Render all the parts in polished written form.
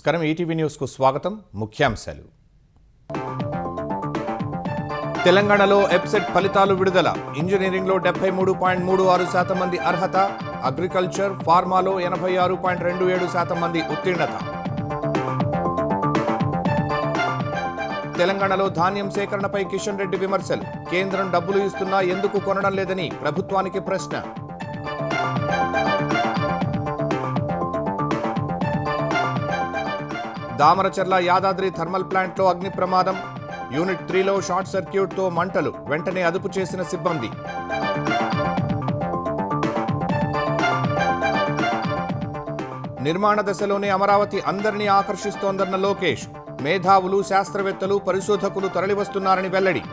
నమస్కారం ETV news కు స్వాగతం. ముఖ్యాంశాలు. తెలంగాణలో ఎబ్సెట్ ఫలితాలు విడుదల. ఇంజనీరింగ్ లో 73.36% మంది అర్హత, అగ్రికల్చర్, ఫార్మాలో 86.27% మంది ఉత్తీర్ణత. తెలంగాణలో ధాన్యం సేకరణపై కిషన్ రెడ్డి విమర్శలు. కేంద్రం డబ్బులు ఇస్తున్నా ఎందుకు కొనడం లేదని ప్రభుత్వానికి ప్రశ్న. దామరచర్ల యాదాద్రి థర్మల్ ప్లాంట్లో అగ్ని ప్రమాదం. యూనిట్ 3లో షార్ట్ సర్క్యూట్తో మంటలు. వెంటనే అదుపు చేసిన సిబ్బంది. నిర్మాణ దశలోనే అమరావతి అందరినీ ఆకర్షిస్తోందన్న లోకేష్. మేధావులు, శాస్త్రవేత్తలు, పరిశోధకులు తరలివస్తున్నారని వెల్లడి.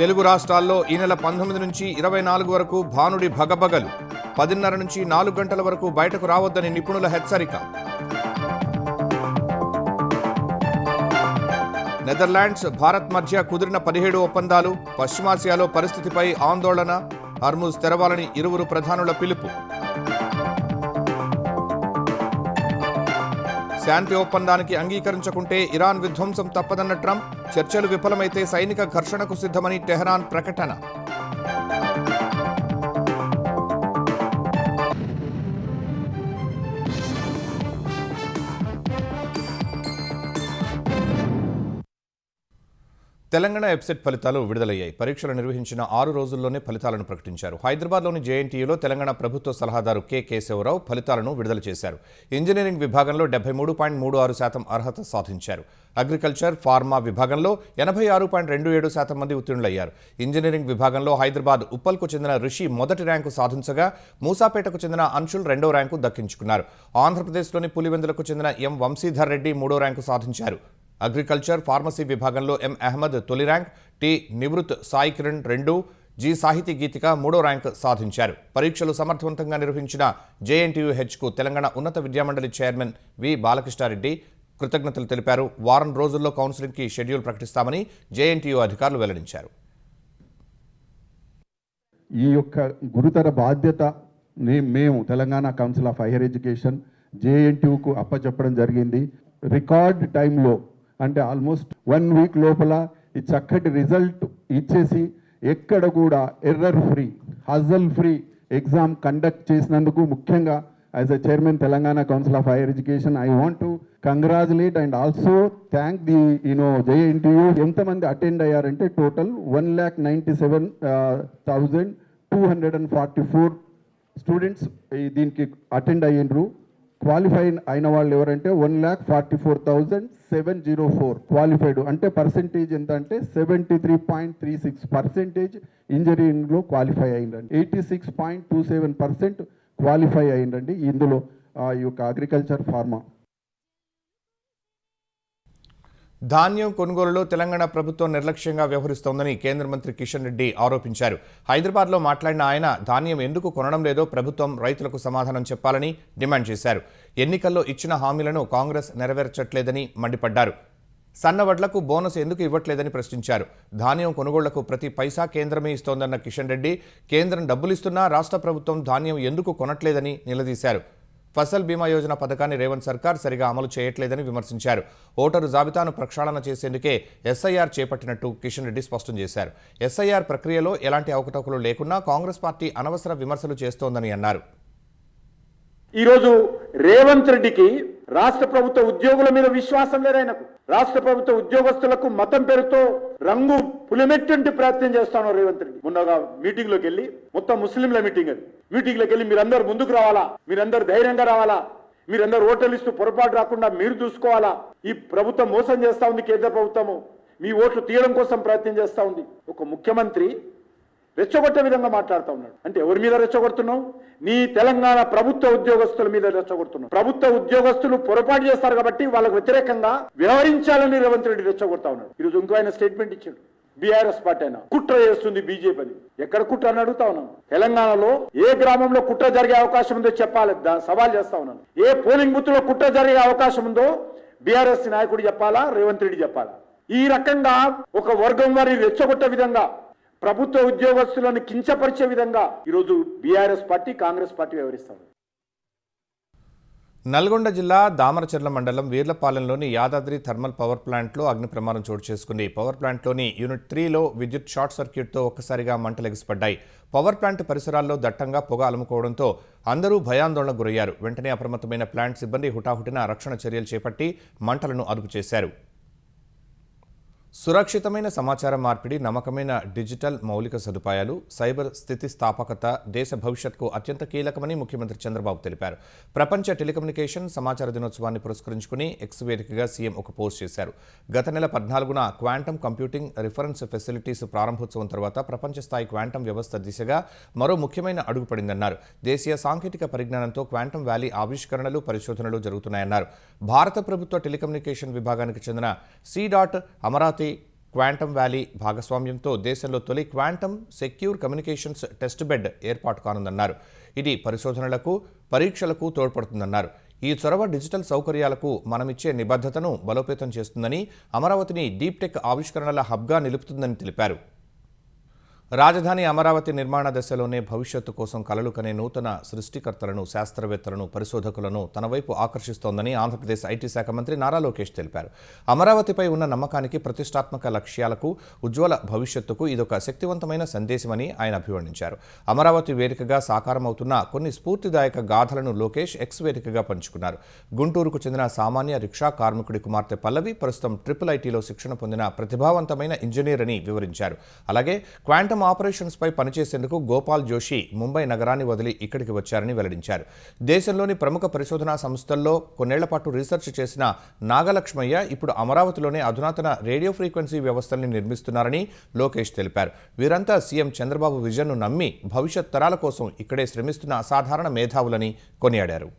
తెలుగు రాష్ట్రాల్లో ఈ నెల 19 నుంచి 24 వరకు భానుడి భగభగలు. 10:30 నుంచి 4 గంటల వరకు బయటకు రావద్దని నిపుణుల హెచ్చరిక. నెదర్లాండ్స్, భారత్ మధ్య కుదిరిన 17 ఒప్పందాలు. పశ్చిమాసియాలో పరిస్థితిపై ఆందోళన. హర్ముజ్ తెరవాలని ఇరువురు ప్రధానుల పిలుపు. శాంతి ఒప్పందానికి అంగీకరించకుంటే ఇరాన్ విధ్వంసం తప్పదన్న ట్రంప్. చర్చలు విఫలమైతే సైనిక ఘర్షణకు సిద్ధమని టెహరాన్ ప్రకటన. తెలంగాణ ఎబ్సెట్ ఫలితాలు విడుదలయ్యాయి. పరీక్షలు నిర్వహించిన 6 రోజుల్లోనే ఫలితాలను ప్రకటించారు. హైదరాబాద్లోని జేఎన్టీయూలో తెలంగాణ ప్రభుత్వ సలహాదారు కె కేశవరావు ఫలితాలను విడుదల చేశారు. ఇంజనీరింగ్ విభాగంలో 73.36% అర్హత సాధించారు. అగ్రికల్చర్, ఫార్మా విభాగంలో 86.27% మంది ఉత్తీర్ణులయ్యారు. ఇంజనీరింగ్ విభాగంలో హైదరాబాద్ ఉప్పల్కు చెందిన రిషి మొదటి ర్యాంకు సాధించగా, మూసాపేటకు చెందిన అంశుల్ 2వ ర్యాంకు దక్కించుకున్నారు. ఆంధ్రప్రదేశ్లోని పులివెందులకు చెందిన ఎం వంశీధర్ రెడ్డి 3వ ర్యాంకు సాధించారు. అగ్రికల్చర్, ఫార్మసీ విభాగంలో ఎం అహ్మద్ తొలి rank, T Nivrit, Sai Kiran 2, G Sahithi Geethika 3వ ర్యాంక్ సాధించారు. పరీక్షలు సమర్థవంతంగా నిర్వహించిన జేఎన్టీయూహెచ్కు తెలంగాణ ఉన్నత విద్యామండలి చైర్మన్ వి బాలకృష్ణారెడ్డి కృతజ్ఞతలు తెలిపారు. వారం రోజుల్లో కౌన్సిలింగ్కి షెడ్యూల్ ప్రకటిస్తామని జేఎన్టీయూ అధికారులు వెల్లడించారు. ఈ యొక్క గురుతర బాధ్యత మేము Telangana council of higher education జేఎన్టీయూకు అప్పచెప్పడం జరిగింది. రికార్డ్ టైంలో అంటే ఆల్మోస్ట్ 1 వీక్ లోపల ఈ చక్కటి రిజల్ట్ ఇచ్చేసి ఎక్కడ కూడా error free, hazel free exam conduct చేసినందుకు ముఖ్యంగా as a chairman Telangana council of higher education I want to congratulate and also thank the JNTU. ఎంతమంది అటెండ్ అయ్యారంటే టోటల్ 1,97,244 స్టూడెంట్స్ దీనికి అటెండ్ అయ్యిండ్రు. క్వాలిఫై అయిన వాళ్ళు ఎవరంటే 1,44,704 క్వాలిఫైడ్. అంటే పర్సెంటేజ్ ఎంత అంటే 73.36% ఇంజనీరింగ్లో క్వాలిఫై అయ్యిందండి. 86.27% క్వాలిఫై అయ్యిందండి ఇందులో ఈ యొక్క అగ్రికల్చర్, ఫార్మా. ధాన్యం కొనుగోలులో తెలంగాణ ప్రభుత్వం నిర్లక్ష్యంగా వ్యవహరిస్తోందని కేంద్ర మంత్రి కిషన్ రెడ్డి ఆరోపించారు. హైదరాబాద్లో మాట్లాడిన ఆయన ధాన్యం ఎందుకు కొనడం లేదో ప్రభుత్వం రైతులకు సమాధానం చెప్పాలని డిమాండ్ చేశారు. ఎన్నికల్లో ఇచ్చిన హామీలను కాంగ్రెస్ నెరవేర్చట్లేదని మండిపడ్డారు. సన్నవడ్లకు బోనస్ ఎందుకు ఇవ్వట్లేదని ప్రశ్నించారు. ధాన్యం కొనుగోళ్లకు ప్రతి పైసా కేంద్రమే ఇస్తోందన్న కిషన్ రెడ్డి కేంద్రం డబ్బులిస్తున్నా రాష్ట్ర ప్రభుత్వం ధాన్యం ఎందుకు కొనట్లేదని నిలదీశారు. ఫసల్ బీమా యోజన పథకాన్ని రేవంత్ సర్కార్ సరిగా అమలు చేయట్లేదని విమర్శించారు. ఓటరు జాబితాను ప్రక్షాళన చేసేందుకే ఎస్ఐఆర్ చేపట్టినట్టు కిషన్ రెడ్డి స్పష్టం చేశారు. ఎస్ఐఆర్ ప్రక్రియలో ఎలాంటి అవకతవకలు లేకున్నా కాంగ్రెస్ పార్టీ అనవసర విమర్శలు చేస్తోందని అన్నారు. ఈరోజు రేవంత్ రెడ్డికి రాష్ట్ర ప్రభుత్వ ఉద్యోగుల మీద విశ్వాసం లేదు. ఆయనకు రాష్ట్ర ప్రభుత్వ ఉద్యోగస్తులకు మతం పేరుతో రంగు పులిమెట్టు ప్రయత్నం చేస్తాను రేవంత్ రెడ్డి. మొన్నగా మీటింగ్ లోకి వెళ్ళి, మొత్తం ముస్లింల మీటింగ్ అది, మీటింగ్ లోకి వెళ్ళి మీరందరూ ముందుకు రావాలా, మీరందరూ ధైర్యంగా రావాలా, మీరందరూ ఓట్లు ఇస్తూ పొరపాటు రాకుండా మీరు చూసుకోవాలా, ఈ ప్రభుత్వం మోసం చేస్తా ఉంది, కేంద్ర ప్రభుత్వము మీ ఓట్లు తీయడం కోసం ప్రయత్నం చేస్తా ఉంది. ఒక ముఖ్యమంత్రి రెచ్చగొట్టే విధంగా మాట్లాడుతూ ఉన్నాడు. అంటే ఎవరి మీద రెచ్చగొడుతున్నావు? నీ తెలంగాణ ప్రభుత్వ ఉద్యోగస్తుల మీద రెచ్చగొడుతున్నావు. ప్రభుత్వ ఉద్యోగస్తులు పొరపాటు చేస్తారు కాబట్టి వాళ్ళకు వ్యతిరేకంగా వ్యవహరించాలని రేవంత్ రెడ్డి రెచ్చగొడతా ఉన్నాడు. ఈరోజు ఇంకో ఆయన స్టేట్మెంట్ ఇచ్చాడు. బీఆర్ఎస్ పార్టీ అయినా కుట్ర చేస్తుంది బీజేపీ. ఎక్కడ కుట్ర అని అడుగుతా ఉన్నాను. తెలంగాణలో ఏ గ్రామంలో కుట్ర జరిగే అవకాశం ఉందో చెప్పాలి, సవాల్ చేస్తా ఉన్నాను. ఏ పోలింగ్ బూత్ లో కుట్ర జరిగే అవకాశం ఉందో బీఆర్ఎస్ నాయకుడు చెప్పాలా, రేవంత్ రెడ్డి చెప్పాలా? ఈ రకంగా ఒక వర్గం వారిని రెచ్చగొట్టే విధంగా ప్రభుత్వ ఉద్యోగస్తులను కించపరిచే విధంగా ఈరోజు బీఆర్ఎస్ పార్టీ, కాంగ్రెస్ పార్టీ వ్యవహరిస్తారు. నల్గొండ జిల్లా దామరచర్ల మండలం వీర్లపాలెంలోని యాదాద్రి థర్మల్ పవర్ ప్లాంట్లో అగ్ని ప్రమాదం చోటు చేసుకుంది. పవర్ ప్లాంట్లోని యూనిట్ 3లో విద్యుత్ షార్ట్ సర్క్యూట్తో ఒక్కసారిగా మంటలు ఎగిసిపడ్డాయి. పవర్ ప్లాంట్ పరిసరాల్లో దట్టంగా పొగ అలుముకోవడంతో అందరూ భయాందోళనకు గురయ్యారు. వెంటనే అప్రమత్తమైన ప్లాంట్ సిబ్బంది హుటాహుటిన రక్షణ చర్యలు చేపట్టి మంటలను అదుపు చేశారు. సురక్షితమైన సమాచార మార్పిడి, నమ్మకమైన డిజిటల్ మౌలిక సదుపాయాలు, సైబర్ స్థితిస్థాపకత దేశ భవిష్యత్కు అత్యంత కీలకమని ముఖ్యమంత్రి చంద్రబాబు తెలిపారు. ప్రపంచ టెలికమ్యూనికేషన్ సమాచార దినోత్సవాన్ని పురస్కరించుకుని ఎక్స్ వేదికగా సీఎం ఒక పోస్ట్ చేశారు. గత నెల 14న క్వాంటమ్ కంప్యూటింగ్ రిఫరెన్స్ ఫెసిలిటీస్ ప్రారంభోత్సవం తర్వాత ప్రపంచ స్థాయి క్వాంటమ్ వ్యవస్థ దిశగా మరో ముఖ్యమైన అడుగు పడిందన్నారు. దేశీయ సాంకేతిక పరిజ్ఞానంతో క్వాంటమ్ వ్యాలీ ఆవిష్కరణలు, పరిశోధనలు జరుగుతున్నాయన్నారు. భారత ప్రభుత్వ టెలికమ్యూనికేషన్ విభాగానికి చెందిన అమరావతి క్వాంటమ్ వ్యాలీ భాగస్వామ్యంతో దేశంలో తొలి quantum secure communications test bed ఏర్పాటు కానుందన్నారు. ఇది పరిశోధనలకు, పరీక్షలకు తోడ్పడుతుందన్నారు. ఈ చొరవ డిజిటల్ సౌకర్యాలకు మనమిచ్చే నిబద్ధతను బలోపేతం చేస్తుందని, అమరావతిని డీప్ టెక్ ఆవిష్కరణల హబ్గా నిలుపుతుందని తెలిపారు. రాజధాని అమరావతి నిర్మాణ దశలోనే భవిష్యత్తు కోసం కలలు కనే నూతన సృష్టికర్తలను, శాస్త్రవేత్తలను, పరిశోధకులను తన వైపు ఆకర్షిస్తోందని ఆంధ్రప్రదేశ్ ఐటీ శాఖ మంత్రి నారా లోకేష్ తెలిపారు. అమరావతిపై ఉన్న నమ్మకానికి, ప్రతిష్టాత్మక లక్ష్యాలకు, ఉజ్వల భవిష్యత్తుకు ఇదొక శక్తివంతమైన సందేశమని ఆయన అభివర్ణించారు. అమరావతి వేదికగా సాకారమవుతున్న కొన్ని స్ఫూర్తిదాయక గాథలను లోకేష్ ఎక్స్ వేదికగా పంచుకున్నారు. గుంటూరుకు చెందిన సామాన్య రిక్షా కార్మికుడి కుమార్తె పల్లవి ప్రస్తుతం IIITలో శిక్షణ పొందిన ప్రతిభావంతమైన ఇంజనీర్ అని వివరించారు. అలాగే క్వాంటమ్ ఆపరేషన్స్ పై పనిచేసేందుకు గోపాల్ జోషి ముంబై నగరాన్ని వదిలి ఇక్కడికి వచ్చారని వెల్లడించారు. దేశంలోని ప్రముఖ పరిశోధనా సంస్థల్లో కొన్నేళ్ల పాటు రీసెర్చ్ చేసిన నాగలక్ష్మయ్య ఇప్పుడు అమరావతిలోనే అధునాతన రేడియో ఫ్రీక్వెన్సీ వ్యవస్థల్ని నిర్మిస్తున్నారని లోకేష్ తెలిపారు. వీరంతా సీఎం చంద్రబాబు విజన్ను నమ్మి భవిష్యత్ తరాల కోసం ఇక్కడే శ్రమిస్తున్న అసాధారణ మేధావులని కొనియాడారు.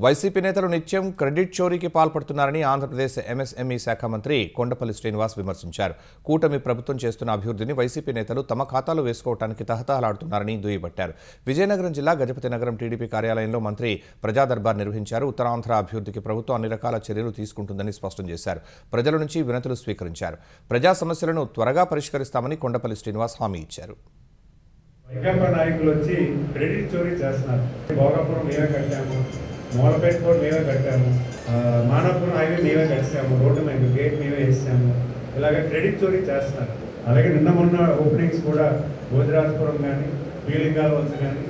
వైసీపీ నేతలు నిత్యం క్రెడిట్ చోరీకి పాల్పడుతున్నారని ఆంధ్రప్రదేశ్ ఎంఎస్ఎంఈ శాఖ మంత్రి కొండపల్లి శ్రీనివాస్ విమర్శించారు. కూటమి ప్రభుత్వం చేస్తున్న అభివృద్ధిని వైసీపీ నేతలు తమ ఖాతాలో వేసుకోవడానికి తహతహలాడుతున్నారని దుయ్యబట్టారు. విజయనగరం జిల్లా గజపతి నగరం టీడీపీ కార్యాలయంలో మంత్రి ప్రజా దర్బార్ నిర్వహించారు. ఉత్తరాంధ్ర అభివృద్ధికి ప్రభుత్వం అన్ని రకాల చర్యలు తీసుకుంటుందని స్పష్టం చేశారు. ప్రజల నుంచి వినతులు స్వీకరించారు. ప్రజా సమస్యలను త్వరగా పరిష్కరిస్తామని కొండపల్లి శ్రీనివాస్ హామీ ఇచ్చారు. వైకాపా నాయకులు వచ్చి క్రెడిట్ చోరీ చేస్తున్నారు. భోగాపురం మేమే కట్టాము, మూలపేట కూడా మేమే కట్టాము, మానాపురం హైవే మేమే కట్టాము, రోడ్డు మేము గేట్ మేమే వేసాము, ఇలాగ క్రెడిట్ చోరీ చేస్తున్నారు. అలాగే నిన్న మొన్న ఓపెనింగ్స్ కూడా భోజరాజపురం కానీ, బీలింగాల వలస కానీ,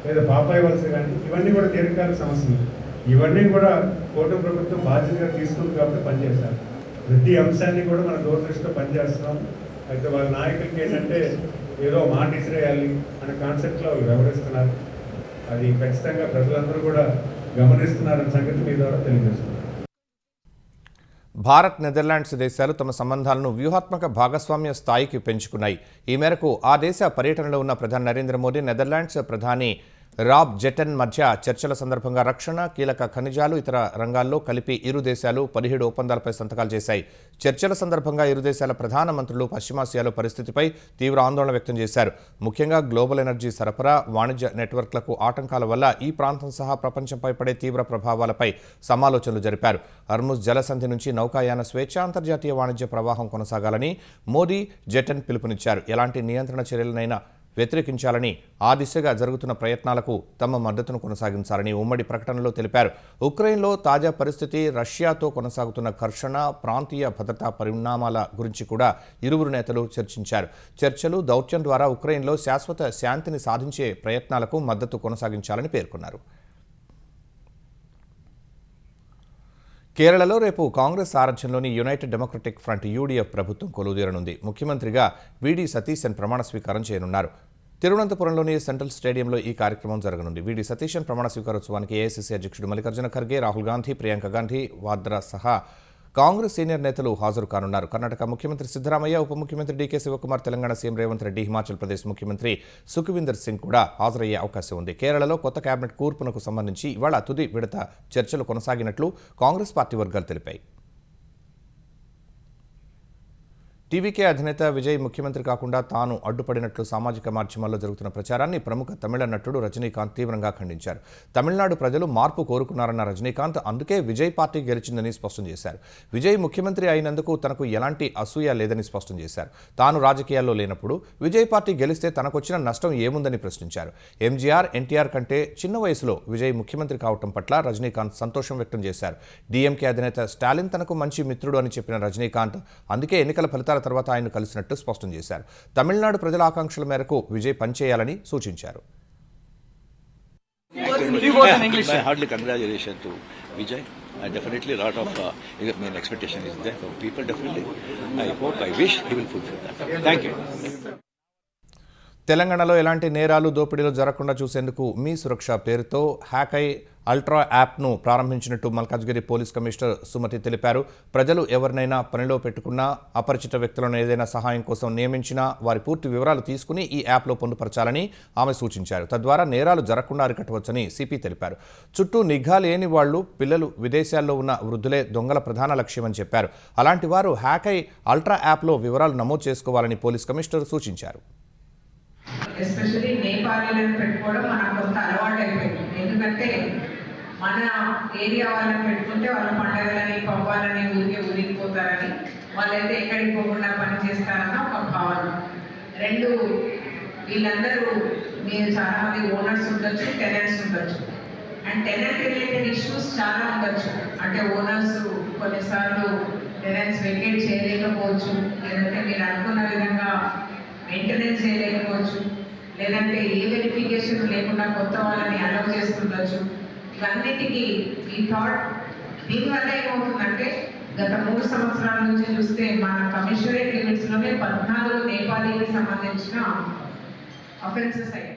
లేదా పాపాయి వలస కానీ, ఇవన్నీ కూడా దీర్ఘకాలిక సమస్యలు. ఇవన్నీ కూడా కూటమి ప్రభుత్వం బాధ్యతగా తీసుకుంది కాబట్టి పనిచేశారు. ప్రతి అంశాన్ని కూడా మన దూరదృష్టితో పనిచేస్తున్నాం. అయితే వాళ్ళ నాయకులకి ఏంటంటే ఏదో మాట ఇసిరేయాలి అనే కాన్సెప్ట్లో వాళ్ళు వ్యవహరిస్తున్నారు. అది ఖచ్చితంగా ప్రజలందరూ కూడా గమనిస్తున్నారన్న సంగతి మీ ద్వారా తెలియజేస్తున్నారు. భారత్, నెదర్లాండ్స్ దేశాలు తమ సంబంధాలను వ్యూహాత్మక భాగస్వామ్య స్థాయికి పెంచుకున్నాయి. ఈ మేరకు ఆ దేశ పర్యటనలో ఉన్న ప్రధాని నరేంద్ర మోదీ నెదర్లాండ్స్ ప్రధాని రాబ్ జెటన్ మధ్య చర్చల సందర్భంగా రక్షణ, కీలక ఖనిజాలు, ఇతర రంగాల్లో కలిపి ఇరు దేశాలు 17 ఒప్పందాలపై సంతకాలు చేశాయి. చర్చల సందర్భంగా ఇరు దేశాల ప్రధానమంత్రులు పశ్చిమాసియాలో పరిస్థితిపై తీవ్ర ఆందోళన వ్యక్తం చేశారు. ముఖ్యంగా గ్లోబల్ ఎనర్జీ సరఫరా, వాణిజ్య నెట్వర్క్లకు ఆటంకాల వల్ల ఈ ప్రాంతం సహా ప్రపంచంపై పడే తీవ్ర ప్రభావాలపై సమాలోచనలు జరిపారు. హర్ముజ్ జలసంధి నుంచి నౌకాయాన స్వేచ్ఛ, అంతర్జాతీయ వాణిజ్య ప్రవాహం కొనసాగాలని మోదీ, జెటన్ పిలుపునిచ్చారు. ఎలాంటి నియంత్రణ చర్యలనైనా వ్యతిరేకించాలని, ఆ దిశగా జరుగుతున్న ప్రయత్నాలకు తమ మద్దతును కొనసాగించాలని ఉమ్మడి ప్రకటనలో తెలిపారు. ఉక్రెయిన్లో తాజా పరిస్థితి, రష్యాతో కొనసాగుతున్న ఘర్షణ, ప్రాంతీయ భద్రతా పరిణామాల గురించి కూడా ఇరువురు నేతలు చర్చించారు. చర్చలు, దౌత్యం ద్వారా ఉక్రెయిన్లో శాశ్వత శాంతిని సాధించే ప్రయత్నాలకు మద్దతు కొనసాగించాలని పేర్కొన్నారు. కేరళలో రేపు కాంగ్రెస్ సారథ్యంలోని యునైటెడ్ డెమోక్రటిక్ ఫ్రంట్ యూడీఎఫ్ ప్రభుత్వం కొలువుదీరనుంది. ముఖ్యమంత్రిగా వీడి సతీశన్ ప్రమాణ స్వీకారం చేయనున్నారు. తిరువనంతపురంలోని సెంట్రల్ స్టేడియంలో ఈ కార్యక్రమం జరగనుంది. వీడి సతీశన్ ప్రమాణ స్వీకారోత్సవానికి ఏఐసీసీ అధ్యక్షుడు మల్లికార్జున ఖర్గే, రాహుల్ గాంధీ, ప్రియాంక గాంధీ వాద్రా సహా కాంగ్రెస్ సీనియర్ నేతలు హాజరు కానున్నారు. కర్ణాటక ముఖ్యమంత్రి సిద్ధరామయ్య, ఉప ముఖ్యమంత్రి డీకే శివకుమార్, తెలంగాణ సీఎం రేవంత్ రెడ్డి, హిమాచల్ ప్రదేశ్ ముఖ్యమంత్రి సుఖ్వీందర్ సింగ్ కూడా హాజరయ్యే అవకాశం ఉంది. కేరళలో కొత్త కేబినెట్ కూర్పునకు సంబంధించి ఇవాళ తుది విడత చర్చలు కొనసాగినట్లు కాంగ్రెస్ పార్టీ వర్గాలు తెలిపాయి. టీవీకే అధినేత విజయ్ ముఖ్యమంత్రి కాకుండా తాను అడ్డుపడినట్లు సామాజిక మాధ్యమాల్లో జరుగుతున్న ప్రచారాన్ని ప్రముఖ తమిళ నటుడు రజనీకాంత్ తీవ్రంగా ఖండించారు. తమిళనాడు ప్రజలు మార్పు కోరుకున్నారన్న రజనీకాంత్ అందుకే విజయ్ పార్టీ గెలిచిందని స్పష్టం చేశారు. విజయ్ ముఖ్యమంత్రి అయినందుకు తనకు ఎలాంటి అసూయ లేదని స్పష్టం చేశారు. తాను రాజకీయాల్లో లేనప్పుడు విజయ్ పార్టీ గెలిస్తే తనకొచ్చిన నష్టం ఏముందని ప్రశ్నించారు. ఎంజీఆర్, ఎన్టీఆర్ కంటే చిన్న వయసులో విజయ్ ముఖ్యమంత్రి కావటం పట్ల రజనీకాంత్ సంతోషం వ్యక్తం చేశారు. డీఎంకే అధినేత స్టాలిన్ తనకు మంచి మిత్రుడు అని చెప్పిన రజనీకాంత్ అందుకే ఎన్నికల ఫలితాల తర్వాత ఆయన కలిసినట్టు స్పష్టం చేశారు. తమిళనాడు ప్రజల ఆకాంక్షల మేరకు విజయ్ పనిచేయాలని సూచించారు. My heartily congratulations to Vijay. I definitely a lot of expectation is there from people. Definitely, I hope, I wish he will fulfill that. Thank you. తెలంగాణలో ఎలాంటి నేరాలు, దోపిడీలు జరగకుండా చూసేందుకు మీ సురక్ష పేరుతో హ్యాకై అల్ట్రా యాప్ను ప్రారంభించినట్టు మల్కాజ్గిరి పోలీస్ కమిషనర్ సుమతి తెలిపారు. ప్రజలు ఎవరినైనా పనిలో పెట్టుకున్నా, అపరిచిత వ్యక్తులను ఏదైనా సహాయం కోసం నియమించినా వారి పూర్తి వివరాలు తీసుకుని ఈ యాప్లో పొందుపరచాలని ఆమె సూచించారు. తద్వారా నేరాలు జరగకుండా అరికట్టవచ్చని సిపి తెలిపారు. చుట్టూ నిఘా లేని వాళ్లు, పిల్లలు, విదేశాల్లో ఉన్న వృద్ధులే దొంగల ప్రధాన లక్ష్యమని చెప్పారు. అలాంటి వారు హ్యాకై అల్ట్రా యాప్లో వివరాలు నమోదు చేసుకోవాలని పోలీస్ కమిషనర్ సూచించారు. ఎస్పెషల్లీ నేపాలీలను పెట్టుకోవడం మనకు కొంత అలవాటు అయిపోయింది. ఎందుకంటే మన ఏరియా వాళ్ళని పెట్టుకుంటే వాళ్ళ పండుగలని, పబ్బాలని ఊరికిపోతారని, వాళ్ళైతే ఎక్కడికి పోకుండా పని చేస్తారన్న ఒక భావన. రెండు, వీళ్ళందరూ మీరు చాలా మంది ఓనర్స్ ఉండొచ్చు, టెనెంట్స్ ఉండొచ్చు. అండ్ టెనెంట్ రిలేటెడ్ ఇష్యూస్ చాలా ఉండొచ్చు. అంటే ఓనర్స్ కొన్నిసార్లు టెనెంట్స్ వెకేట్ చేయలేకపోవచ్చు, లేదంటే మీరు అనుకున్న విధంగా మెయింటెనెన్స్ చేయలేకపోవచ్చు, లేదంటే ఏ వెరిఫికేషన్ లేకుండా కొత్త వాళ్ళని అలౌ చేస్తుండొచ్చు. ఇవన్నిటికీ ఈ థాట్ దీనివల్ల ఏమవుతుందంటే గత 3 సంవత్సరాల నుంచి చూస్తే మన కమిషనరేట్ లిమిట్స్లోనే 14 నేపాలీకి సంబంధించిన అఫెన్సెస్ అయ్యాయి.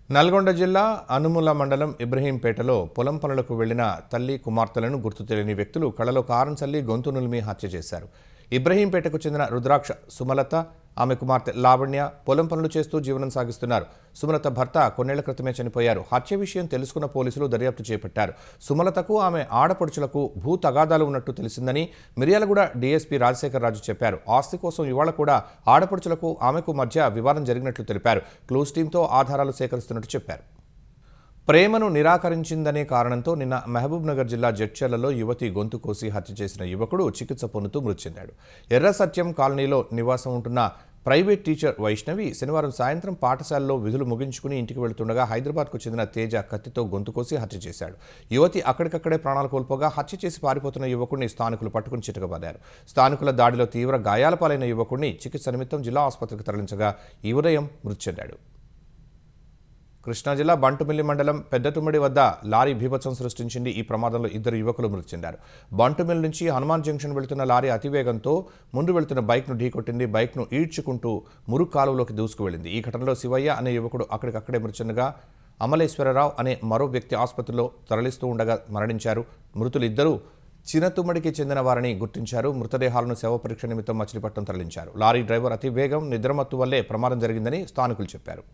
నల్గొండ జిల్లా అనుముల మండలం ఇబ్రహీంపేటలో పొలం పనులకు వెళ్లిన తల్లి, కుమార్తెలను గుర్తు తెలియని వ్యక్తులు కళ్ళలో కారం చల్లి గొంతు నులిమి హత్య చేశారు. ఇబ్రహీంపేటకు చెందిన రుద్రాక్ష సుమలత, ఆమె కుమార్తె లావణ్య పొలం పనులు చేస్తూ జీవనం సాగిస్తున్నారు. సుమలత భర్త కొన్నేళ్ల క్రితమే చనిపోయారు. హత్య విషయం తెలుసుకున్న పోలీసులు దర్యాప్తు చేపట్టారు. సుమలతకు, ఆమె ఆడపడుచులకు భూ తగాదాలు ఉన్నట్టు తెలిసిందని మిర్యాలగూడ డీఎస్పీ రాజశేఖర్ రాజు చెప్పారు. ఆస్తి కోసం ఇవాళ కూడా ఆడపడుచులకు, ఆమెకు మధ్య వివాదం జరిగినట్లు తెలిపారు. క్లూస్ టీంతో ఆధారాలు సేకరిస్తున్నట్టు చెప్పారు. ప్రేమను నిరాకరించిందనే కారణంతో నిన్న మహబూబ్ నగర్ జిల్లా జడ్చర్లలో యువతి గొంతు కోసి హత్య చేసిన యువకుడు చికిత్స పొందుతూ మృతి చెందాడు. ఎర్ర సత్యం కాలనీలో నివాసం ఉంటున్న ప్రైవేట్ టీచర్ వైష్ణవి శనివారం సాయంత్రం పాఠశాలలో విధులు ముగించుకుని ఇంటికి వెళుతుండగా హైదరాబాద్కు చెందిన తేజ కత్తితో గొంతు కోసి హత్య చేశాడు. యువతి అక్కడికక్కడే ప్రాణాలు కోల్పోగా హత్య చేసి పారిపోతున్న యువకుడిని స్థానికులు పట్టుకుని చితకబడ్డారు. స్థానికుల దాడిలో తీవ్ర గాయాల పాలైన యువకుడిని చికిత్స నిమిత్తం జిల్లా ఆసుపత్రికి తరలించగా ఈ ఉదయం మృతి చెందాడు. కృష్ణా జిల్లా బంటుమిల్లి మండలం పెద్దతుమ్మడి వద్ద లారీ బీభత్సం సృష్టించింది. ఈ ప్రమాదంలో 2 యువకులు మృతి చెందారు. బంటుమిల్లి నుంచి హనుమాన్ జంక్షన్ వెళుతున్న లారీ అతివేగంతో ముందు వెళుతున్న బైక్ను ఢీకొట్టింది. బైక్ను ఈడ్చుకుంటూ మురుగు కాలువలోకి దూసుకువెళ్లింది. ఈ ఘటనలో శివయ్య అనే యువకుడు అక్కడికక్కడే మృతి చెందగా అమలేశ్వరరావు అనే మరో వ్యక్తి ఆసుపత్రిలో తరలిస్తూ ఉండగా మరణించారు. మృతులు ఇద్దరూ చినతుమ్మడికి చెందిన వారిని గుర్తించారు. మృతదేహాలను శవ పరీక్ష నిమిత్తం మచిలీపట్నం తరలించారు. లారీ డ్రైవర్ అతివేగం, నిద్రమత్తు వల్లే ప్రమాదం జరిగిందని స్థానికులు చెప్పారు.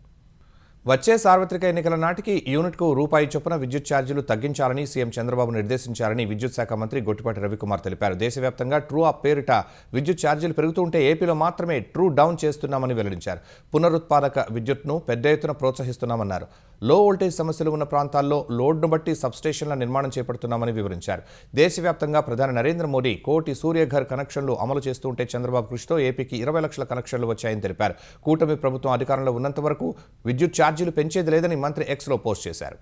వచ్చే సార్వత్రిక ఎన్నికల నాటికి యూనిట్కు రూపాయి చొప్పున విద్యుత్ ఛార్జీలు తగ్గించాలని సీఎం చంద్రబాబు నిర్దేశించారని విద్యుత్ శాఖ మంత్రి గొట్టిపాటి రవికుమార్ తెలిపారు. దేశవ్యాప్తంగా ట్రూ అప్ పేరిట విద్యుత్ ఛార్జీలు పెరుగుతూ ఉంటే ఏపీలో మాత్రమే ట్రూ డౌన్ చేస్తున్నామని వెల్లడించారు. పునరుత్పాదక విద్యుత్ను పెద్ద ఎత్తున ప్రోత్సహిస్తున్నామన్నారు. లో వోల్టేజ్ సమస్యలు ఉన్న ప్రాంతాల్లో లోడ్ను బట్టి సబ్స్టేషన్ల నిర్మాణం చేపడుతున్నామని వివరించారు. దేశవ్యాప్తంగా ప్రధాని నరేంద్ర మోదీ 1 కోటి సూర్యఘర్ కనెక్షన్లు అమలు చేస్తుంటే చంద్రబాబు కృషితో ఏపీకి 20 లక్షల కనెక్షన్లు వచ్చాయని తెలిపారు. కూటమి ప్రభుత్వం అధికారంలో ఉన్నంత వరకు విద్యుత్ ఛార్జీలు పెంచేది లేదని మంత్రి ఎక్స్లో పోస్ట్ చేశారు.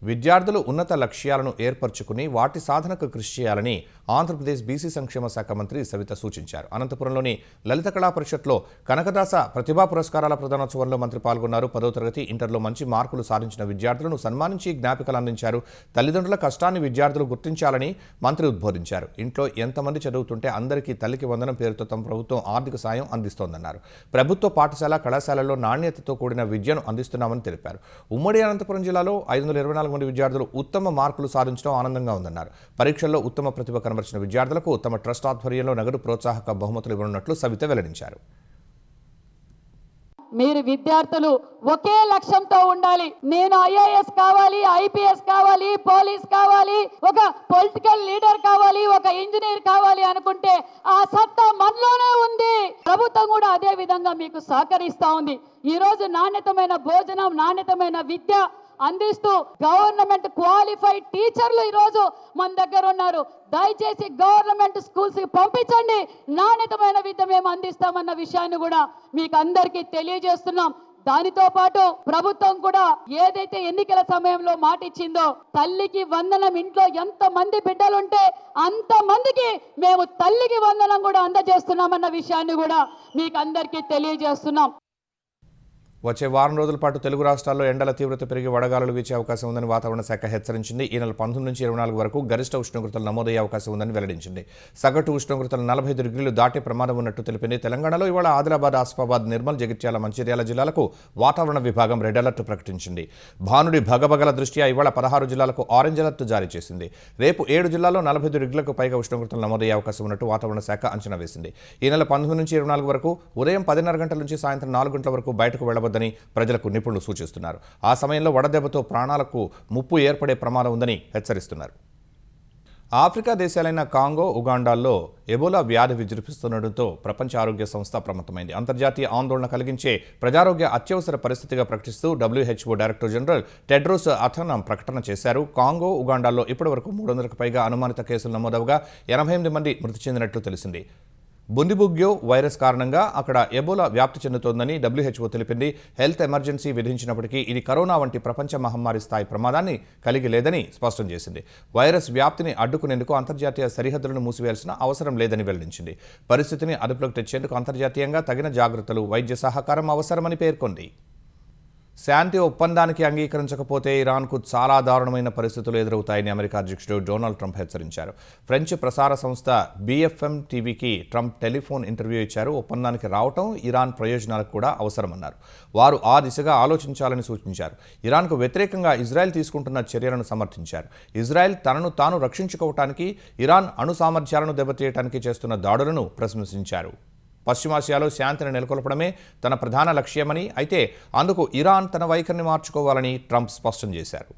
విద్యార్థులు ఉన్నత లక్ష్యాలను ఏర్పరచుకుని వాటి సాధనకు కృషి చేయాలని ఆంధ్రప్రదేశ్ బీసీ సంక్షేమ శాఖ మంత్రి సవిత సూచించారు. అనంతపురంలోని లలిత కళా పరిషత్లో కనకదాస ప్రతిభా పురస్కారాల ప్రదానోత్సవంలో మంత్రి పాల్గొన్నారు. 10వ తరగతి, ఇంటర్లో మంచి మార్కులు సాధించిన విద్యార్థులను సన్మానించి జ్ఞాపికలు అందించారు. తల్లిదండ్రుల కష్టాన్ని విద్యార్థులు గుర్తించాలని మంత్రి ఉద్బోధించారు. ఇంట్లో ఎంతమంది చదువుతుంటే అందరికీ తల్లికి వందనం పేరుతో తమ ప్రభుత్వం ఆర్థిక సాయం అందిస్తోందన్నారు. ప్రభుత్వ పాఠశాల, కళాశాలల్లో నాణ్యతతో కూడిన విద్యను అందిస్తున్నామని తెలిపారు. ఉమ్మడి అనంతపురం జిల్లాలో 524 మంది విద్యార్థులు ఉత్తమ మార్కులు సాధించడం ఆనందంగా ఉందన్నారు. పరీక్షల్లో ఉత్తమ ప్రతిభ కనబరిచిన విద్యార్థులకు తమ ట్రస్ట్ ఆధ్వర్యంలో నగదు ప్రోత్సాహక బహుమతులు ఇవ్వనున్నట్లు సవిత వెల్లడించారు. మీరు విద్యార్థులు ఒకే లక్ష్యంతో ఉండాలి. నేను ఐఏఎస్ కావాలి, ఐపీఎస్ కావాలి, పోలీస్ కావాలి, ఒక పొలిటికల్ లీడర్ కావాలి, ఒక ఇంజనీర్ కావాలి అనుకుంటే ఆ సత్తా మనలోనే ఉంది. ప్రభుత్వం కూడా అదే విధంగా మీకు సహకరిస్తా ఉంది. ఈ రోజు నాణ్యతమైన భోజనం, నాణ్యతమైన విద్య అందిస్తూ గవర్నమెంట్ క్వాలిఫైడ్ టీచర్లు ఈ రోజు మన దగ్గర ఉన్నారు. దయచేసి గవర్నమెంట్ స్కూల్స్ కి పంపించండి. నాణ్యతమైన విద్య మేము అందిస్తామన్న విషయాన్ని కూడా మీకు అందరికీ తెలియజేస్తున్నాం. దానితో పాటు ప్రభుత్వం కూడా ఏదైతే ఎన్నికల సమయంలో మాట ఇచ్చిందో, తల్లికి వందనం, ఇంట్లో ఎంత మంది బిడ్డలుంటే అంత మందికి మేము తల్లికి వందనం కూడా అందజేస్తున్నామన్న విషయాన్ని కూడా మీకు అందరికీ తెలియజేస్తున్నాం. వచ్చే వారం రోజుల పాటు తెలుగు రాష్ట్రాల్లో ఎండల తీవ్రత పెరిగి వడగాలులు వీచే అవకాశం ఉందని వాతావరణ శాఖ హెచ్చరించింది. ఈ నెల 19 నుంచి 24 వరకు గరిష్ట ఉష్ణోగ్రతలు నమోదయ్యే అవకాశం ఉందని వెల్లడించింది. సగటు ఉష్ణోగ్రతలు 45 డిగ్రీలు దాటే ప్రమాదం ఉన్నట్టు తెలిపింది. తెలంగాణలో ఇవాళ ఆదిలాబాద్, ఆసిఫాబాద్, నిర్మల్, జగిత్యాల, మంచిర్యాల జిల్లాలకు వాతావరణ విభాగం రెడ్ అలర్ట్ ప్రకటించింది. భానుడి భగభగల దృష్ట్యా ఇవాళ 16 జిల్లాలకు ఆరెంజ్ అలర్ట్ జారీ చేసింది. రేపు 7 జిల్లాల్లో 45 డిగ్రీలకు పైగా ఉష్ణోగ్రతలు నమోదయ్యే అవకాశం ఉన్నట్టు వాతావరణ శాఖ అంచనా వేసింది. ఈ నెల 19 నుంచి 24 వరకు ఉదయం 10:30 గంటల నుంచి సాయంత్రం 4 గంటల వరకు బయటకు వెళ్లవద్దని ప్రజలకు నిపుణులు సూచిస్తున్నారు. ఆ సమయంలో వడదెబ్బతో ప్రాణాలకు ముప్పు ఏర్పడే ప్రమాదం ఉందని హెచ్చరిస్తున్నారు. ఆఫ్రికా దేశాలైన కాంగో, ఉగాండాల్లో ఎబోలా వ్యాధి విజృంభిస్తుండటంతో ప్రపంచ ఆరోగ్య సంస్థ అప్రమత్తమైంది. అంతర్జాతీయ ఆందోళన కలిగించే ప్రజారోగ్య అత్యవసర పరిస్థితిగా ప్రకటిస్తూ WHO డైరెక్టర్ జనరల్ టెడ్రోస్ అథానమ్ ప్రకటన చేశారు. కాంగో, ఉగాండాల్లో ఇప్పటివరకు 300కు పైగా అనుమానిత కేసులు నమోదవగా 88 మంది మృతి చెందినట్లు తెలిసింది. బుందిబుగ్యో వైరస్ కారణంగా అక్కడ ఎబోలా వ్యాప్తి చెందుతోందని WHO తెలిపింది. హెల్త్ ఎమర్జెన్సీ విధించినప్పటికీ ఇది కరోనా వంటి ప్రపంచ మహమ్మారి స్థాయి ప్రమాదాన్ని కలిగి లేదని స్పష్టం చేసింది. వైరస్ వ్యాప్తిని అడ్డుకునేందుకు అంతర్జాతీయ సరిహద్దులను మూసివేయాల్సిన అవసరం లేదని వెల్లడించింది. పరిస్థితిని అదుపులోకి తెచ్చేందుకు అంతర్జాతీయంగా తగిన జాగ్రత్తలు, వైద్య సహకారం అవసరమని పేర్కొంది. శాంతి ఒప్పందానికి అంగీకరించకపోతే ఇరాన్కు చాలా దారుణమైన పరిస్థితులు ఎదురవుతాయని అమెరికా అధ్యక్షుడు డొనాల్డ్ ట్రంప్ హెచ్చరించారు. ఫ్రెంచ్ ప్రసార సంస్థ BFM టీవీకి ట్రంప్ టెలిఫోన్ ఇంటర్వ్యూ ఇచ్చారు. ఒప్పందానికి రావటం ఇరాన్ ప్రయోజనాలకు కూడా అవసరమన్నారు. వారు ఆ దిశగా ఆలోచించాలని సూచించారు. ఇరాన్కు వ్యతిరేకంగా ఇజ్రాయెల్ తీసుకుంటున్న చర్యలను సమర్థించారు. ఇజ్రాయెల్ తనను తాను రక్షించుకోవటానికి, ఇరాన్ అణు సామర్థ్యాలను దెబ్బతీయడానికి చేస్తున్న దాడులను ప్రశంసించారు. పశ్చిమాసియాలో శాంతిని నెలకొల్పడమే తన ప్రధాన లక్ష్యమని, అయితే అందుకు ఇరాన్ తన వైఖరిని మార్చుకోవాలని ట్రంప్ స్పష్టం చేశారు.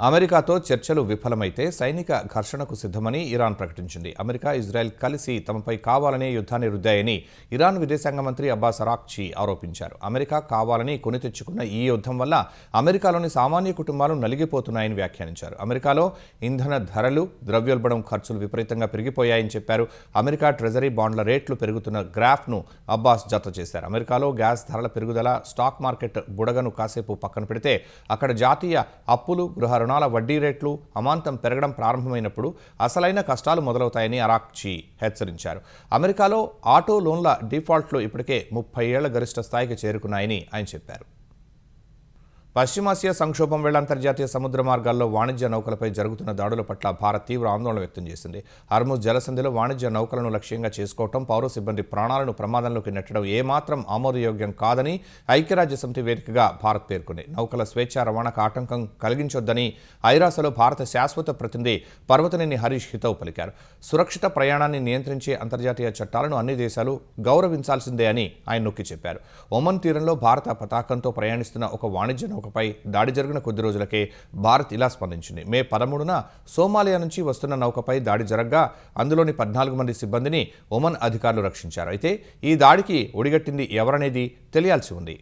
అమెరికాతో చర్చలు విఫలమైతే సైనిక ఘర్షణకు సిద్ధమని ఇరాన్ ప్రకటించింది. అమెరికా, ఇజ్రాయెల్ కలిసి తమపై కావాలనే యుద్ధాన్ని రుద్దాయని ఇరాన్ విదేశాంగ మంత్రి అబ్బాస్ అరాక్చి ఆరోపించారు. అమెరికా కావాలని కొని తెచ్చుకున్న ఈ యుద్ధం వల్ల అమెరికాలోని సామాన్య కుటుంబాలు నలిగిపోతున్నాయని వ్యాఖ్యానించారు. అమెరికాలో ఇంధన ధరలు, ద్రవ్యోల్బణం ఖర్చులు విపరీతంగా పెరిగిపోయాయని చెప్పారు. అమెరికా ట్రెజరీ బాండ్ల రేట్లు పెరుగుతున్న గ్రాఫ్ను అబ్బాస్ జత చేశారు. అమెరికాలో గ్యాస్ ధరల పెరుగుదల, స్టాక్ మార్కెట్ బుడగను కాసేపు పక్కన పెడితే అక్కడ జాతీయ అప్పులు, గృహ రుణాల వడ్డీ రేట్లు అమాంతం పెరగడం ప్రారంభమైనప్పుడు అసలైన కష్టాలు మొదలవుతాయని అరాక్చి హెచ్చరించారు. అమెరికాలో ఆటో లోన్ల డిఫాల్ట్లు ఇప్పటికే 30 ఏళ్ల గరిష్ట స్థాయికి చేరుకున్నాయని ఆయన చెప్పారు. పశ్చిమాసియా సంక్షోభం వేళ అంతర్జాతీయ సముద్ర మార్గాల్లో వాణిజ్య నౌకలపై జరుగుతున్న దాడుల పట్ల భారత్ తీవ్ర ఆందోళన వ్యక్తం చేసింది. హర్ముజ్ జలసంధిలో వాణిజ్య నౌకలను లక్ష్యంగా చేసుకోవటం, పౌర సిబ్బంది ప్రాణాలను ప్రమాదంలోకి నెట్టడం ఏమాత్రం ఆమోదయోగ్యం కాదని ఐక్యరాజ్యసమితి వేదికగా భారత్ పేర్కొంది. నౌకల స్వేచ్ఛా రవాణాకు ఆటంకం కలిగించొద్దని ఐరాసలో భారత శాశ్వత ప్రతినిధి పర్వతనేని హరీష్ హితవు పలికారు. సురక్షిత ప్రయాణాన్ని నియంత్రించే అంతర్జాతీయ చట్టాలను అన్ని దేశాలు గౌరవించాల్సిందే అని ఆయన నొక్కి చెప్పారు. ఒమన్ తీరంలో భారత పతాకంతో ప్రయాణిస్తున్న ఒక వాణిజ్య నౌకపై దాడి జరిగిన కొద్ది రోజులకే భారత్ ఇలా స్పందించింది. మే 13న సోమాలియా నుంచి వస్తున్న నౌకపై దాడి జరగ్గా అందులోని 14 మంది సిబ్బందిని ఒమన్ అధికారులు రక్షించారు. అయితే ఈ దాడికి ఒడిగట్టింది ఎవరనేది తెలియాల్సి ఉంది.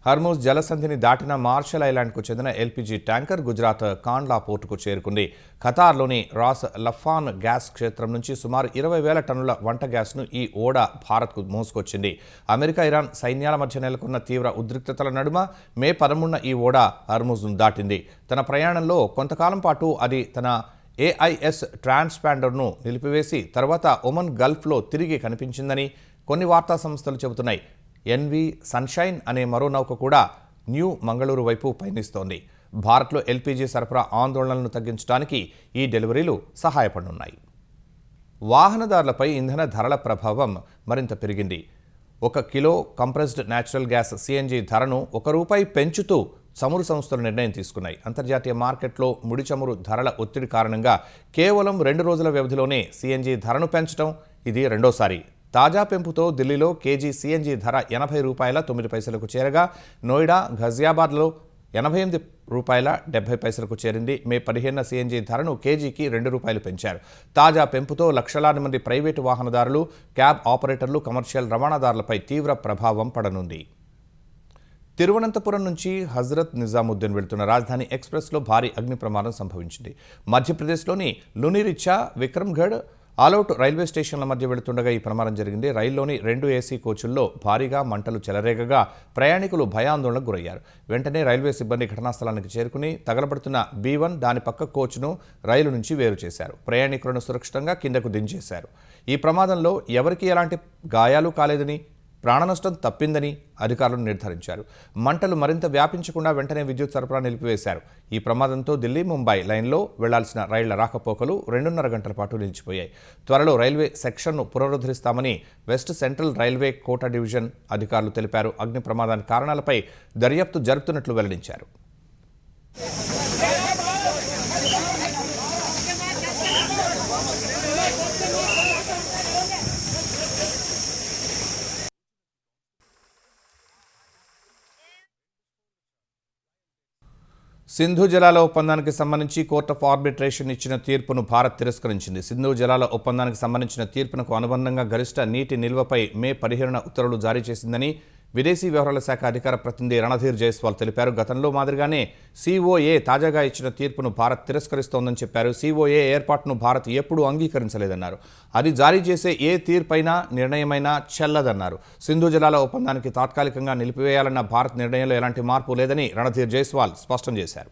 హర్ముజ్ జలసంధిని దాటిన మార్షల్ ఐలాండ్కు చెందిన LPG ట్యాంకర్ గుజరాత్ కాండ్లా పోర్టుకు చేరుకుంది. ఖతార్లోని రాస్ లఫాన్ గ్యాస్ క్షేత్రం నుంచి సుమారు 20,000 టన్నుల వంట గ్యాస్ను ఈ ఓడ భారత్కు మోసుకొచ్చింది. అమెరికా, ఇరాన్ సైన్యాల మధ్య నెలకొన్న తీవ్ర ఉద్రిక్తతల నడుమ మే 13న ఈ ఓడ హర్ముజ్ను దాటింది. తన ప్రయాణంలో కొంతకాలం పాటు అది తన AIS ట్రాన్స్పాండర్ను నిలిపివేసి తర్వాత ఒమన్ గల్ఫ్లో తిరిగి కనిపించిందని కొన్ని వార్తా సంస్థలు చెబుతున్నాయి. NV సన్షైన్ అనే మరో నౌక కూడా న్యూ మంగళూరు వైపు పయనిస్తోంది. భారత్లో LPG సరఫరా ఆందోళనలను తగ్గించడానికి ఈ డెలివరీలు సహాయపడనున్నాయి. వాహనదారులపై ఇంధన ధరల ప్రభావం మరింత పెరిగింది. 1 kilo compressed natural gas CNG ధరను ₹1 పెంచుతూ చమురు సంస్థలు నిర్ణయం తీసుకున్నాయి. అంతర్జాతీయ మార్కెట్లో ముడి చమురు ధరల ఒత్తిడి కారణంగా కేవలం 2 రోజుల వ్యవధిలోనే CNG ధరను పెంచడం ఇది రెండోసారి. తాజా పెంపుతో ఢిల్లీలో కేజీ సీఎన్జీ ధర 80 రూపాయల 9 పైసలకు చేరగా నోయిడా, ఘజియాబాద్లో 88 రూపాయల 70 పైసలకు చేరింది. మే 15న సీఎన్జీ ధరను కేజీకి 2 రూపాయలు పెంచారు. తాజా పెంపుతో లక్షలాది మంది ప్రైవేటు వాహనదారులు, క్యాబ్ ఆపరేటర్లు, కమర్షియల్ రవాణాదారులపై తీవ్ర ప్రభావం పడనుంది. తిరువనంతపురం నుంచి హజ్రత్ నిజాముద్దీన్ వెళ్తున్న రాజధాని ఎక్స్ప్రెస్లో భారీ అగ్ని ప్రమాదం సంభవించింది. మధ్యప్రదేశ్లోని లునిరిచ్చా, విక్రమ్గఢ్, ఆలౌట్ రైల్వే స్టేషన్ల మధ్య వెళుతుండగా ఈ ప్రమాదం జరిగింది. రైల్లోని 2 ఏసీ కోచుల్లో భారీగా మంటలు చెలరేగగా ప్రయాణికులు భయాందోళనకు గురయ్యారు. వెంటనే రైల్వే సిబ్బంది ఘటనా స్థలానికి చేరుకుని తగలబడుతున్న B1 దాని పక్క కోచ్ను రైలు నుంచి వేరు చేశారు. ప్రయాణికులను సురక్షితంగా కిందకు దించేశారు. ఈ ప్రమాదంలో ఎవరికీ ఎలాంటి గాయాలు కాలేదని, ప్రాణనష్టం తప్పిందని అధికారులు నిర్ధారించారు. మంటలు మరింత వ్యాపించకుండా వెంటనే విద్యుత్ సరఫరా నిలిపివేశారు. ఈ ప్రమాదంతో ఢిల్లీ, ముంబై లైన్లో వెళ్లాల్సిన రైళ్ల రాకపోకలు 2.5 గంటల పాటు నిలిచిపోయాయి. త్వరలో రైల్వే సెక్షన్ను పునరుద్ధరిస్తామని west central railway Kota division అధికారులు తెలిపారు. అగ్ని ప్రమాదానికి కారణాలపై దర్యాప్తు జరుపుతున్నట్లు వెల్లడించారు. సింధు జలాల ఒప్పందానికి సంబంధించి కోర్ట్ ఆఫ్ ఆర్బిట్రేషన్ ఇచ్చిన తీర్పును భారత్ తిరస్కరించింది. సింధు జలాల ఒప్పందానికి సంబంధించిన తీర్పునకు అనుబంధంగా గరిష్ట నీటి నిల్వపై మే 15న ఉత్తర్వులు జారీ చేసిందని విదేశీ వ్యవహారాల శాఖ అధికార ప్రతినిధి రణధీర్ జైస్వాల్ తెలిపారు. గతంలో మాదిరిగానే COA తాజాగా ఇచ్చిన తీర్పును భారత్ తిరస్కరిస్తోందని చెప్పారు. COA ఏర్పాటును భారత్ ఎప్పుడూ అంగీకరించలేదన్నారు. అది జారీ చేసే ఏ తీర్పైనా, నిర్ణయమైనా చెల్లదన్నారు. సింధు జలాల ఒప్పందానికి తాత్కాలికంగా నిలిపివేయాలన్న భారత్ నిర్ణయంలో ఎలాంటి మార్పు లేదని రణధీర్ జైస్వాల్ స్పష్టం చేశారు.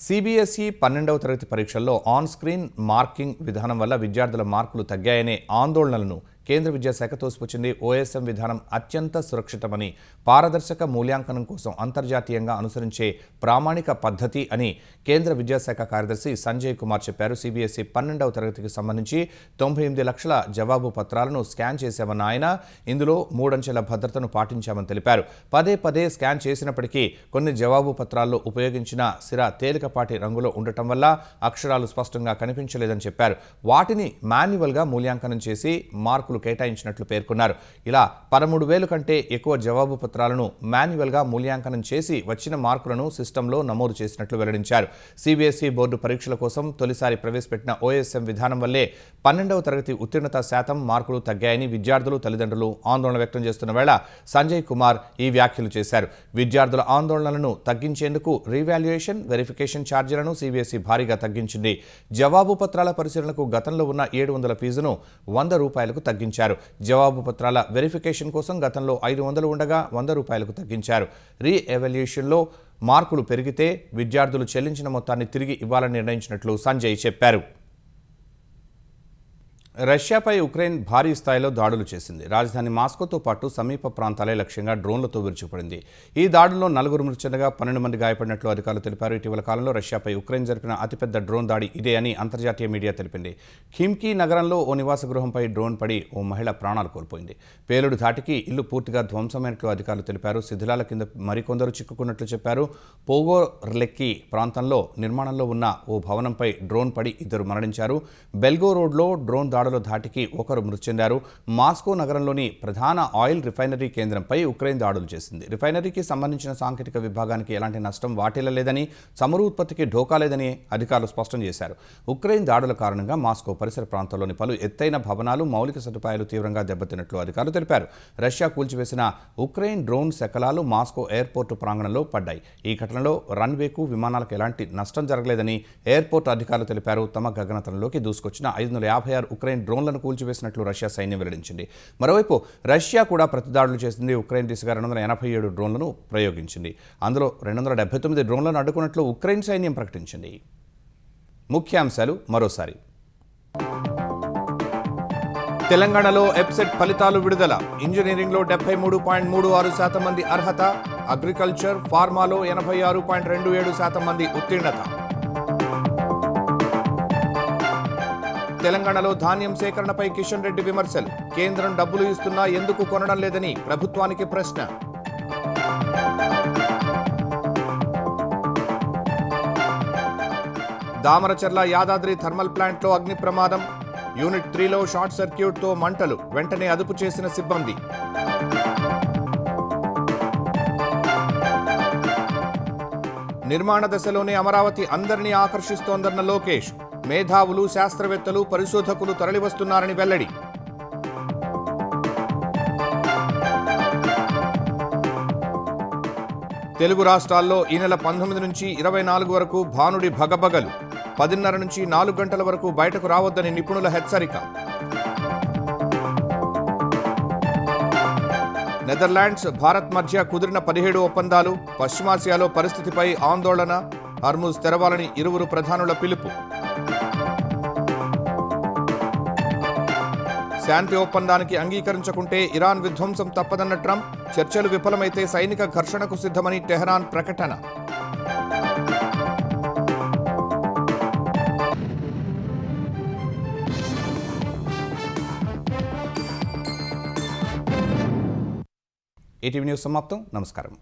CBSE 12వ తరగతి పరీక్షల్లో ఆన్ స్క్రీన్ మార్కింగ్ విధానం వల్ల విద్యార్థుల మార్కులు తగ్గాయనే ఆందోళనలను కేంద్ర విద్యాశాఖ తోసిపుచ్చింది. OSM విధానం అత్యంత సురక్షితమని, పారదర్శక మూల్యాంకనం కోసం అంతర్జాతీయంగా అనుసరించే ప్రామాణిక పద్ధతి అని కేంద్ర విద్యాశాఖ కార్యదర్శి సంజయ్ కుమార్ చెప్పారు. CBSE 12వ తరగతికి సంబంధించి 98 లక్షల జవాబు పత్రాలను స్కాన్ చేశామన్న ఆయన, ఇందులో 3 అంచెల భద్రతను పాటించామని తెలిపారు. పదే స్కాన్ చేసినప్పటికీ కొన్ని జవాబు పత్రాల్లో ఉపయోగించిన సిరా తేలికపాటి రంగులో ఉండటం వల్ల అక్షరాలు స్పష్టంగా కనిపించలేదని చెప్పారు. వాటిని మాన్యువల్గా మూల్యాంకనం చేసి మార్కులు కేటాయించినట్లు పేర్కొన్నారు. ఇలా 13,000 కంటే ఎక్కువ జవాబు పత్రాలను మాన్యువల్గా మూల్యాంకనం చేసి వచ్చిన మార్కులను సిస్టంలో నమోదు చేసినట్లు వెల్లడించారు. CBSE బోర్డు పరీక్షల కోసం తొలిసారి ప్రవేశపెట్టిన OSM విధానం వల్లే 12వ తరగతి ఉత్తీర్ణత శాతం మార్కులు తగ్గాయని విద్యార్థులు, తల్లిదండ్రులు ఆందోళన వ్యక్తం చేస్తున్న వేళ సంజయ్ కుమార్ ఈ వ్యాఖ్యలు చేశారు. విద్యార్థుల ఆందోళనలను తగ్గించేందుకు రీవాల్యుయేషన్, వెరిఫికేషన్ ఛార్జీలను CBSE భారీగా తగ్గించింది. జవాబు పత్రాల పరిశీలనకు గతంలో ఉన్న 700 ఫీజును 100 రూపాయలకు తగ్గించారు. జవాబు పత్రాల వెరిఫికేషన్ కోసం గతంలో 500 ఉండగా 100 రూపాయలకు తగ్గించారు. రీఎవాల్యుయేషన్లో మార్కులు పెరిగితే విద్యార్థులు చెల్లించిన మొత్తాన్ని తిరిగి ఇవ్వాలని నిర్ణయించినట్లు సంజయ్ చెప్పారు. రష్యాపై ఉక్రెయిన్ భారీ స్థాయిలో దాడులు చేసింది. రాజధాని మాస్కోతో పాటు సమీప ప్రాంతాలే లక్ష్యంగా డ్రోన్లతో విరుచుకుపడింది. ఈ దాడుల్లో 4 మృతి చెందగా 12 మంది గాయపడినట్లు అధికారులు తెలిపారు. ఇటీవల కాలంలో రష్యాపై ఉక్రెయిన్ జరిపిన అతిపెద్ద డ్రోన్ దాడి ఇదే అని అంతర్జాతీయ మీడియా తెలిపింది. ఖిమ్కీ నగరంలో ఓ నివాస గృహంపై డ్రోన్ పడి ఓ మహిళ ప్రాణాలు కోల్పోయింది. పేలుడు ధాటికి ఇల్లు పూర్తిగా ధ్వంసమైనట్లు అధికారులు తెలిపారు. శిథిలాల కింద మరికొందరు చిక్కుకున్నట్లు చెప్పారు. పోగోర్లెక్కీ ప్రాంతంలో నిర్మాణంలో ఉన్న ఓ భవనంపై డ్రోన్ పడి 2 మరణించారు. బెల్గో రోడ్లో డ్రోన్ దాడుల ధాటికి 1 మృతి చెందారు. మాస్కో నగరంలోని ప్రధాన ఆయిల్ రిఫైనరీ కేంద్రంపై ఉక్రెయిన్ దాడులు చేసింది. రిఫైనరీకి సంబంధించిన సాంకేతిక విభాగానికి ఎలాంటి నష్టం వాటిల్లలేదని, చమురు ఉత్పత్తికి ఢోకా లేదని అధికారులు స్పష్టం చేశారు. ఉక్రెయిన్ దాడుల కారణంగా మాస్కో పరిసర ప్రాంతాల్లోని పలు ఎత్తైన భవనాలు, మౌలిక సదుపాయాలు తీవ్రంగా దెబ్బతిన్నట్లు అధికారులు తెలిపారు. రష్యా కూల్చివేసిన ఉక్రెయిన్ డ్రోన్ శకలాలు మాస్కో ఎయిర్పోర్టు ప్రాంగణంలో పడ్డాయి. ఈ ఘటనలో రన్వేకు, విమానాలకు ఎలాంటి నష్టం జరగలేదని ఎయిర్పోర్టు అధికారులు తెలిపారు. తమ గగనతలంలోకి దూసుకొచ్చిన 556 ఉక్రెయిన్ డ్రోన్లను కూల్చివేసినట్లు రష్యా సైన్యం వెల్లడించింది. మరోవైపు రష్యా కూడా ప్రతిదాడులు చేసింది. ఉక్రెయిన్ దిశగా 287 డ్రోన్లను ప్రయోగించింది. అందులో 279 డ్రోన్లను అడ్డుకున్నట్లు ఉక్రెయిన్ సైన్యం ప్రకటించింది. ముఖ్యాంశాలు మరోసారి. తెలంగాణలో ఎప్సెట్ ఫలితాలు విడుదల. ఇంజనీరింగ్లో 73.36% మంది అర్హత, అగ్రికల్చర్, ఫార్మాలో 86.27% మంది ఉత్తీర్ణత. తెలంగాణలో ధాన్యం సేకరణపై కిషన్ రెడ్డి విమర్శలు. కేంద్రం డబ్బులు ఇస్తున్నా ఎందుకు కొనడం లేదని ప్రభుత్వానికి ప్రశ్న. దామరచర్ల యాదాద్రి థర్మల్ ప్లాంట్లో అగ్ని ప్రమాదం. యూనిట్ 3లో షార్ట్ సర్క్యూట్తో మంటలు, వెంటనే అదుపు చేసిన సిబ్బంది. నిర్మాణ దశలోనే అమరావతి అందరినీ ఆకర్షిస్తోందన్న లోకేష్. మేధావులు, శాస్త్రవేత్తలు, పరిశోధకులు తరలివస్తున్నారని వెల్లడి. తెలుగు రాష్ట్రాల్లో ఈ నెల 19 నుంచి 24 వరకు భానుడి భగభగలు. 10:30 నుంచి 4 గంటల వరకు బయటకు రావద్దని నిపుణుల హెచ్చరిక. నెదర్లాండ్స్, భారత్ మధ్య కుదిరిన 17 ఒప్పందాలు. పశ్చిమాసియాలో పరిస్థితిపై ఆందోళన. హర్ముజ్ తెరవాలని ఇరువురు ప్రధానుల పిలుపు. శాంతి ఒప్పందానికి అంగీకరించకుంటే ఇరాన్ విధ్వంసం తప్పదన్న ట్రంప్. చర్చలు విఫలమైతే సైనిక ఘర్షణకు సిద్ధమని టెహరాన్ ప్రకటన. ఈటీవీ న్యూస్ సమాప్తం. నమస్కారం.